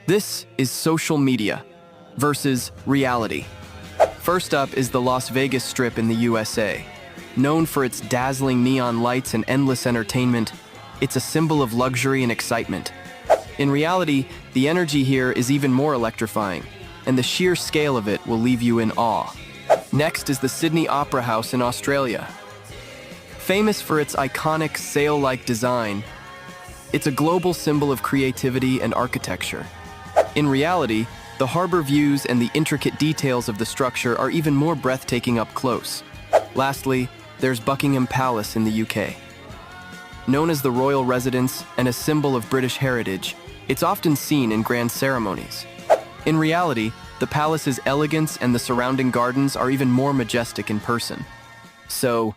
This is social media versus reality. First up is the Las Vegas Strip in the USA. Known for its dazzling neon lights and endless entertainment, it's a symbol of luxury and excitement. In reality, the energy here is even more electrifying, and the sheer scale of it will leave you in awe. Next is the Sydney Opera House in Australia. Famous for its iconic sail-like design, it's a global symbol of creativity and architecture. In reality, the harbor views and the intricate details of the structure are even more breathtaking up close. Lastly, there's Buckingham Palace in the UK. Known as the royal residence and a symbol of British heritage, it's often seen in grand ceremonies. In reality, the palace's elegance and the surrounding gardens are even more majestic in person. So,